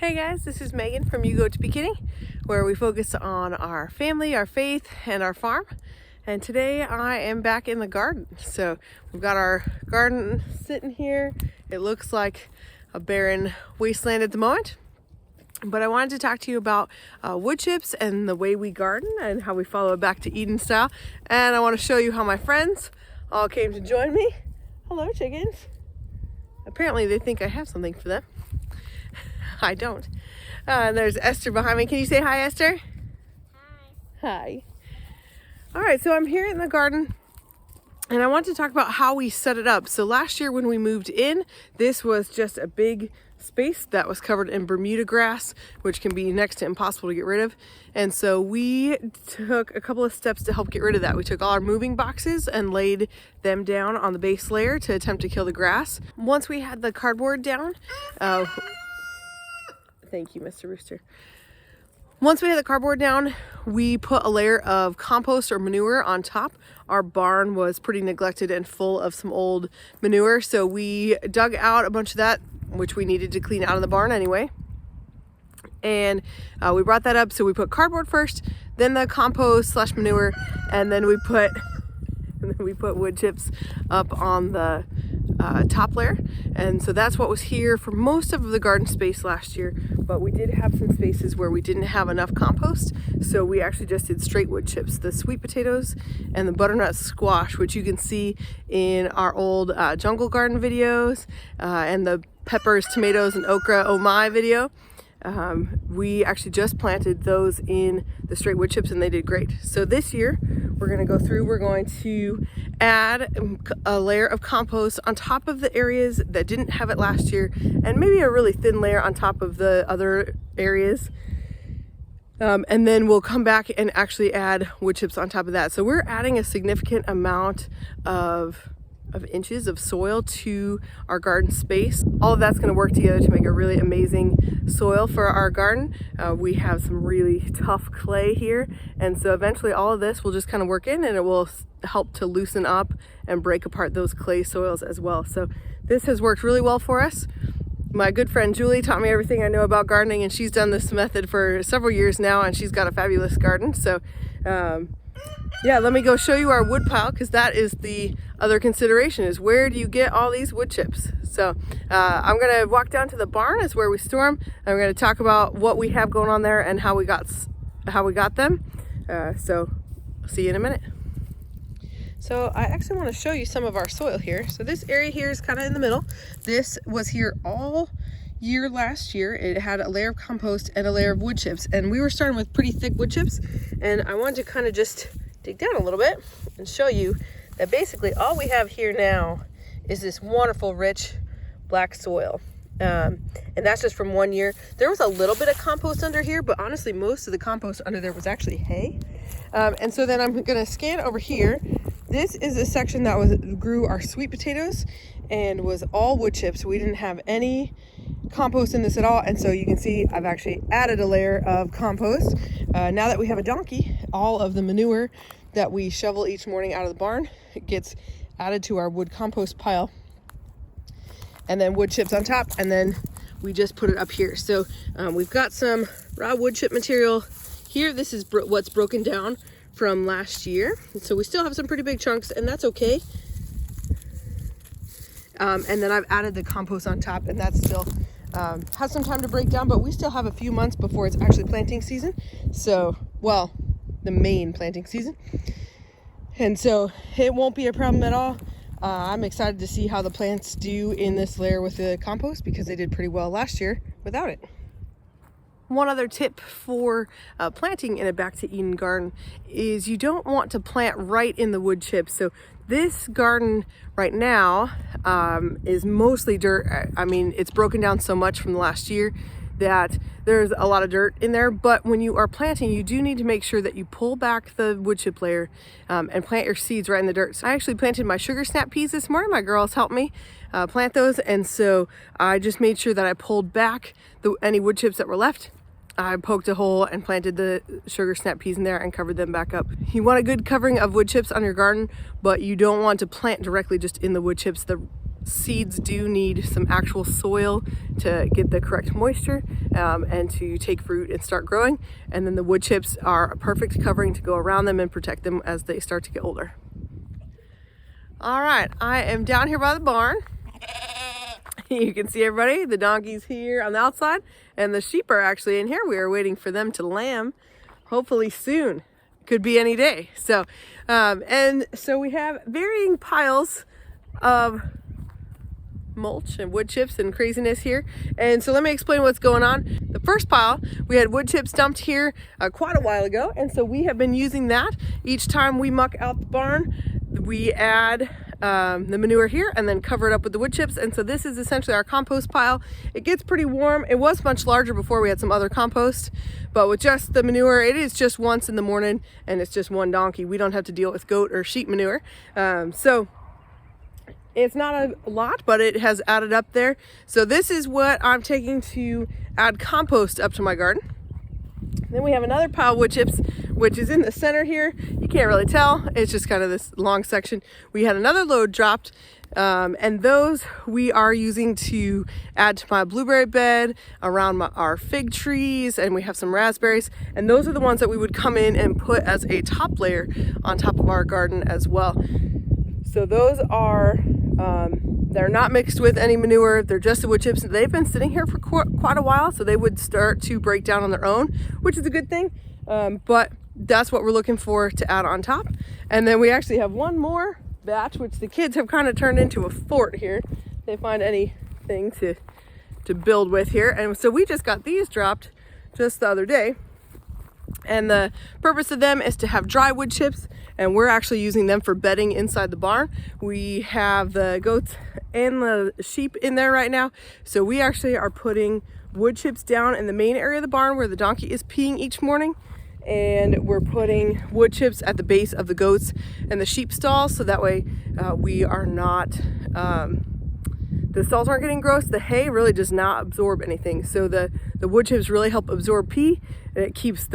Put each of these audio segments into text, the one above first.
Hey guys, this is Megan from You Go to Beginning, where we focus on our family, our faith, and our farm. And today I am back in the garden. So we've got our garden sitting here. It looks like a barren wasteland at the moment. But I wanted to talk to you about wood chips and the way we garden and how we follow a back to Eden style. And I want to show you how my friends all came to join me. Hello, chickens. Apparently they think I have something for them. I don't. There's Esther behind me. Can you say hi, Esther? Hi. Hi. All right, so I'm here in the garden and I want to talk about how we set it up. So last year when we moved in, this was just a big space that was covered in Bermuda grass, which can be next to impossible to get rid of. And so we took a couple of steps to help get rid of that. We took all our moving boxes and laid them down on the base layer to attempt to kill the grass. Once we had the cardboard down, thank you, Mr. Rooster. Once we had the cardboard down, we put a layer of compost or manure on top. Our barn was pretty neglected and full of some old manure, so we dug out a bunch of that, which we needed to clean out of the barn anyway. And we brought that up, so we put cardboard first, then the compost / manure, and then we put wood chips up on the top layer. And so that's what was here for most of the garden space last year, but we did have some spaces where we didn't have enough compost, so we actually just did straight wood chips, the sweet potatoes and the butternut squash, which you can see in our old jungle garden videos, and the peppers, tomatoes, and okra oh my video. We actually just planted those in the straight wood chips and they did great. So this year we're going to go through, we're going to add a layer of compost on top of the areas that didn't have it last year, and maybe a really thin layer on top of the other areas. And then we'll come back and actually add wood chips on top of that. So we're adding a significant amount of inches of soil to our garden space. All of that's going to work together to make a really amazing soil for our garden. We have some really tough clay here, and so eventually all of this will just kind of work in and it will help to loosen up and break apart those clay soils as well. So this has worked really well for us. My good friend Julie taught me everything I know about gardening, and she's done this method for several years now, and she's got a fabulous garden. So yeah, let me go show you our wood pile, because that is the other consideration, is where do you get all these wood chips? So I'm going to walk down to the barn, is where we store them, and we're going to talk about what we have going on there and how we got them. So I'll see you in a minute. So I actually want to show you some of our soil here. So this area here is kind of in the middle. This was here all year last year. It had a layer of compost and a layer of wood chips, and we were starting with pretty thick wood chips, and I wanted to kind of just dig down a little bit and show you that basically all we have here now is this wonderful rich black soil, and that's just from 1 year. There was a little bit of compost under here, but honestly most of the compost under there was actually hay. And so then I'm going to scan over here. This is a section that grew our sweet potatoes and was all wood chips. We didn't have any compost in this at all, and so you can see I've actually added a layer of compost. Now that we have a donkey, all of the manure that we shovel each morning out of the barn gets added to our wood compost pile, and then wood chips on top, and then we just put it up here. So we've got some raw wood chip material here. This is what's broken down from last year, so we still have some pretty big chunks, and that's okay. And then I've added the compost on top, and that still has some time to break down, but we still have a few months before it's actually planting season. So, well, the main planting season. And so it won't be a problem at all. I'm excited to see how the plants do in this layer with the compost, because they did pretty well last year without it. One other tip for planting in a back to Eden garden is you don't want to plant right in the wood chips. So this garden right now is mostly dirt. I mean, it's broken down so much from the last year that there's a lot of dirt in there, but when you are planting, you do need to make sure that you pull back the wood chip layer and plant your seeds right in the dirt. So I actually planted my sugar snap peas this morning. My girls helped me plant those, and so I just made sure that I pulled back any wood chips that were left. I poked a hole and planted the sugar snap peas in there and covered them back up. You want a good covering of wood chips on your garden, but you don't want to plant directly just in the wood chips. The seeds do need some actual soil to get the correct moisture and to take root and start growing. And then the wood chips are a perfect covering to go around them and protect them as they start to get older. All right, I am down here by the barn. You can see everybody. The donkey's here on the outside and the sheep are actually in here. We are waiting for them to lamb, hopefully soon. Could be any day. So, and so we have varying piles of mulch and wood chips and craziness here. And so let me explain what's going on. The first pile, we had wood chips dumped here quite a while ago. And so we have been using that. Each time we muck out the barn, we add the manure here and then cover it up with the wood chips. And so this is essentially our compost pile. It gets pretty warm. It was much larger before we had some other compost, but with just the manure, it is just once in the morning and it's just one donkey. We don't have to deal with goat or sheep manure. So it's not a lot, but it has added up there. So this is what I'm taking to add compost up to my garden. Then we have another pile of wood chips, which is in the center here. You can't really tell. It's just kind of this long section. We had another load dropped, and those we are using to add to my blueberry bed around our fig trees, and we have some raspberries. And those are the ones that we would come in and put as a top layer on top of our garden as well. So those are, they're not mixed with any manure. They're just the wood chips. They've been sitting here for quite a while, so they would start to break down on their own, which is a good thing. But that's what we're looking for to add on top. And then we actually have one more batch, which the kids have kind of turned into a fort here. They find anything to build with here. And so we just got these dropped just the other day. And the purpose of them is to have dry wood chips, and we're actually using them for bedding inside the barn. We have the goats and the sheep in there right now, so we actually are putting wood chips down in the main area of the barn where the donkey is peeing each morning, and we're putting wood chips at the base of the goats and the sheep stalls, so that way we are not the stalls aren't getting gross. The hay really does not absorb anything, so the wood chips really help absorb pee, and it keeps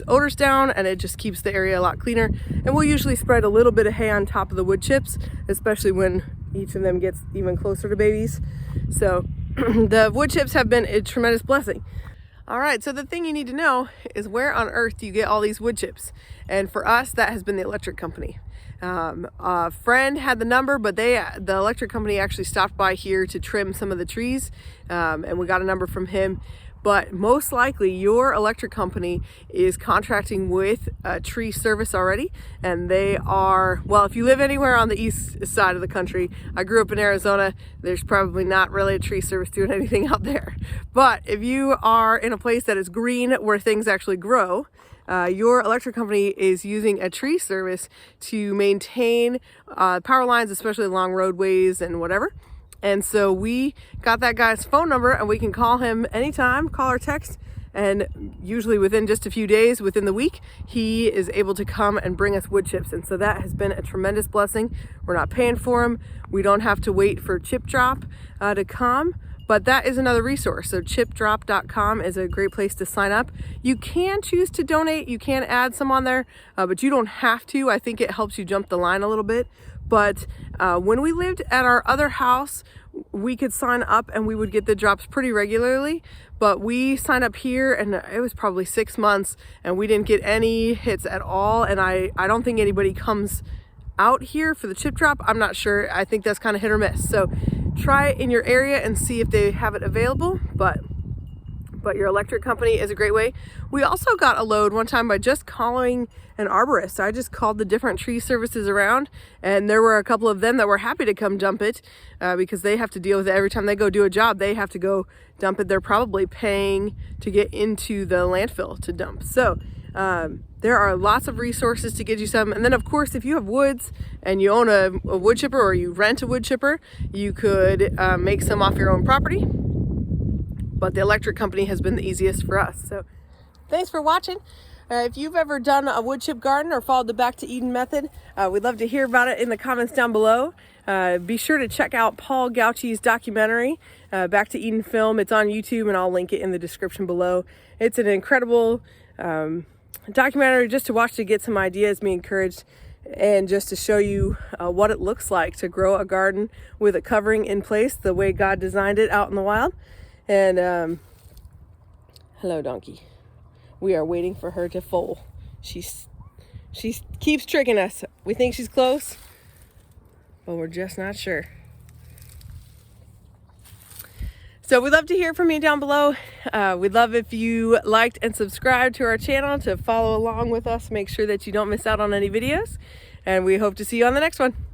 odors down, and it just keeps the area a lot cleaner. And we'll usually spread a little bit of hay on top of the wood chips, especially when each of them gets even closer to babies. So the wood chips have been a tremendous blessing. All right, so the thing you need to know is where on earth do you get all these wood chips? And for us, that has been the electric company. A friend had the number, but the electric company actually stopped by here to trim some of the trees, and we got a number from him. But most likely your electric company is contracting with a tree service already, and they are, well, if you live anywhere on the east side of the country, I grew up in Arizona, there's probably not really a tree service doing anything out there. But if you are in a place that is green where things actually grow, your electric company is using a tree service to maintain power lines, especially along roadways and whatever. And so we got that guy's phone number, and we can call him anytime, call or text, and usually within just a few days, within the week, he is able to come and bring us wood chips. And so that has been a tremendous blessing. We're not paying for them. We don't have to wait for ChipDrop to come, but that is another resource. So ChipDrop.com is a great place to sign up. You can choose to donate. You can add some on there, but you don't have to. I think it helps you jump the line a little bit. But when we lived at our other house, we could sign up and we would get the drops pretty regularly. But we signed up here, and it was probably 6 months, and we didn't get any hits at all. And I don't think anybody comes out here for the chip drop. I'm not sure. I think that's kind of hit or miss. So try it in your area and see if they have it available. But your electric company is a great way. We also got a load one time by just calling an arborist. I just called the different tree services around, and there were a couple of them that were happy to come dump it because they have to deal with it every time they go do a job. They have to go dump it. They're probably paying to get into the landfill to dump. So there are lots of resources to get you some. And then of course, if you have woods and you own a wood chipper, or you rent a wood chipper, you could make some off your own property. But the electric company has been the easiest for us. So thanks for watching. If you've ever done a wood chip garden or followed the Back to Eden method, we'd love to hear about it in the comments down below. Be sure to check out Paul Gauchi's documentary, Back to Eden Film. It's on YouTube, and I'll link it in the description below. It's an incredible documentary just to watch, to get some ideas, be encouraged and just to show you what it looks like to grow a garden with a covering in place the way God designed it out in the wild. And hello, donkey. We are waiting for her to foal. She keeps tricking us. We think she's close, but we're just not sure. So we'd love to hear from you down below. We'd love if you liked and subscribed to our channel to follow along with us. Make sure that you don't miss out on any videos. And we hope to see you on the next one.